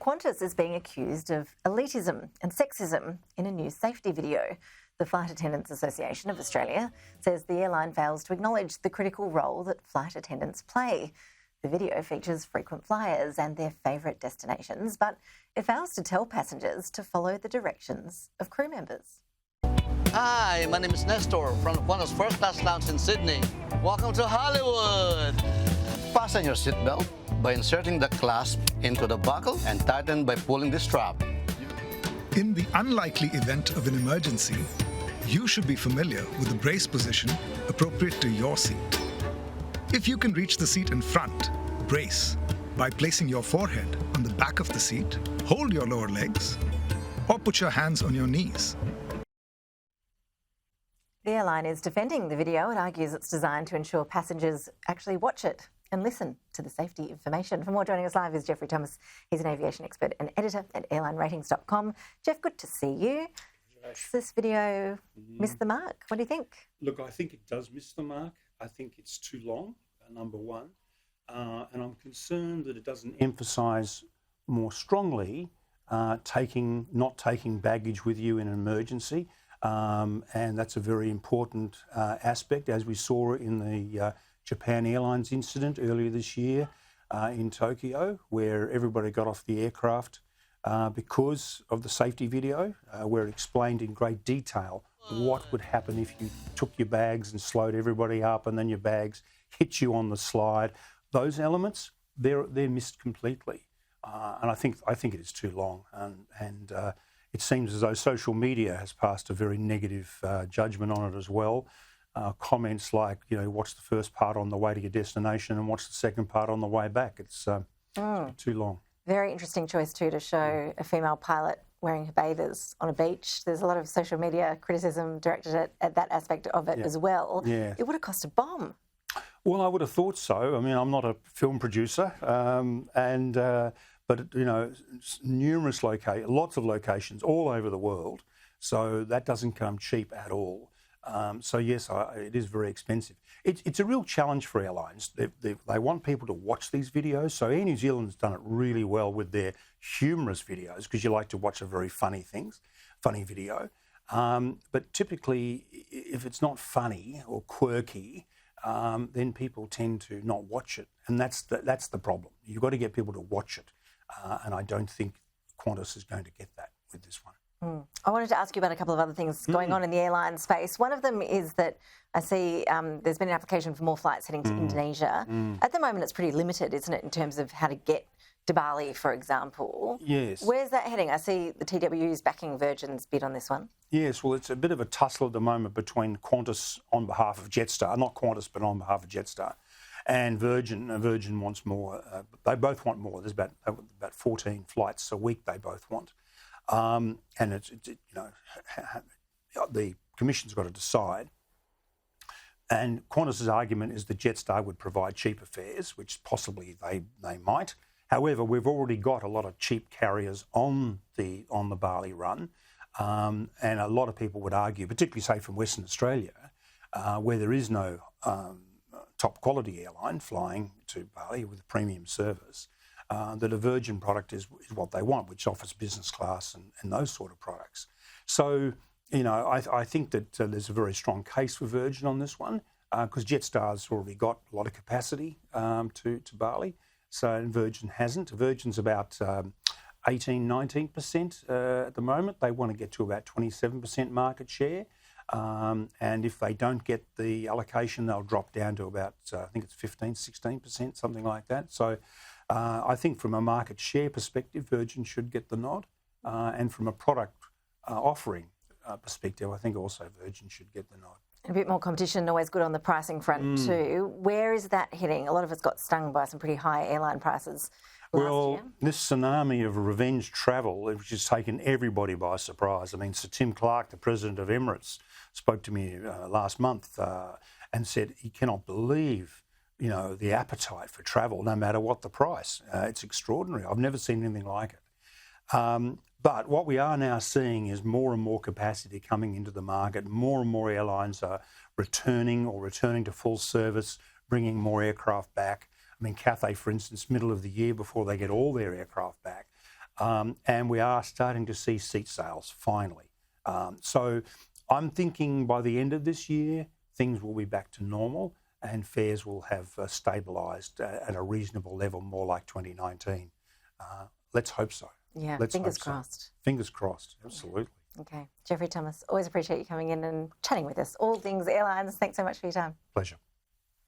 Qantas is being accused of elitism and sexism in a new safety video. The Flight Attendants Association of Australia says the airline fails to acknowledge the critical role that flight attendants play. The video features frequent flyers and their favourite destinations, but it fails to tell passengers to follow the directions of crew members. Hi, my name is Nestor from Qantas First Class Lounge in Sydney. Welcome to Hollywood. Fasten your seatbelt by inserting the clasp into the buckle and tighten by pulling the strap. In the unlikely event of an emergency, you should be familiar with the brace position appropriate to your seat. If you can reach the seat in front, brace by placing your forehead on the back of the seat, hold your lower legs, or put your hands on your knees. The airline is defending the video. It argues it's designed to ensure passengers actually watch it and listen to the safety information. For more, joining us live is Geoffrey Thomas. He's an aviation expert and editor at airlineratings.com. Jeff, good to see you. Does this video miss the mark? What do you think? Look, I think it does miss the mark. I think it's too long, number one. And I'm concerned that it doesn't emphasise more strongly not taking baggage with you in an emergency. And that's a very important aspect, as we saw in the Japan Airlines incident earlier this year in Tokyo, where everybody got off the aircraft because of the safety video, where it explained in great detail what would happen if you took your bags and slowed everybody up and then your bags hit you on the slide. Those elements, they're missed completely. And I think it is too long. And it seems as though social media has passed a very negative judgment on it as well. Comments like, watch the first part on the way to your destination and watch the second part on the way back. It's too long. Very interesting choice too to show a female pilot wearing her bathers on a beach. There's a lot of social media criticism directed at that aspect of it as well. Yeah. It would have cost a bomb. Well, I would have thought so. I mean, I'm not a film producer, but numerous lots of locations all over the world. So that doesn't come cheap at all. So yes, it is very expensive. It's a real challenge for airlines. They want people to watch these videos. So Air New Zealand's done it really well with their humorous videos, because you like to watch a very funny video. But typically, if it's not funny or quirky, then people tend to not watch it, and that's the problem. You've got to get people to watch it, and I don't think Qantas is going to get that with this one. I wanted to ask you about a couple of other things going on in the airline space. One of them is that I see there's been an application for more flights heading to Indonesia. At the moment, it's pretty limited, isn't it, in terms of how to get to Bali, for example? Yes. Where's that heading? I see the TWU's backing Virgin's bid on this one. Yes, well, it's a bit of a tussle at the moment between Qantas on behalf of Jetstar, not Qantas, but on behalf of Jetstar, and Virgin. Virgin wants more. They both want more. There's about 14 flights a week they both want. And the Commission's got to decide. And Qantas's argument is that Jetstar would provide cheaper fares, which possibly they might. However, we've already got a lot of cheap carriers on the Bali run, and a lot of people would argue, particularly say from Western Australia, where there is no top quality airline flying to Bali with a premium service, that a Virgin product is what they want, which offers business class and those sort of products. So, I think that there's a very strong case for Virgin on this one, because Jetstar's already got a lot of capacity to Bali, so Virgin hasn't. Virgin's about 18-19% at the moment. They want to get to about 27% market share. And if they don't get the allocation, they'll drop down to about, I think it's 15-16%, something like that. So I think from a market share perspective, Virgin should get the nod. And from a product offering perspective, I think also Virgin should get the nod. A bit more competition, always good on the pricing front too. Where is that heading? A lot of us got stung by some pretty high airline prices last year. This tsunami of revenge travel, which has taken everybody by surprise. I mean, Sir Tim Clark, the president of Emirates, spoke to me last month and said he cannot believe, the appetite for travel, no matter what the price. It's extraordinary. I've never seen anything like it. But what we are now seeing is more and more capacity coming into the market. More and more airlines are returning to full service, bringing more aircraft back. I mean, Cathay, for instance, middle of the year before they get all their aircraft back, and we are starting to see seat sales finally. So I'm thinking by the end of this year, things will be back to normal and fares will have stabilised at a reasonable level, more like 2019. Let's hope so. Yeah, Let's fingers hope so. crossed. Fingers crossed, absolutely. Okay. Geoffrey Thomas, always appreciate you coming in and chatting with us. All things airlines. Thanks so much for your time. Pleasure.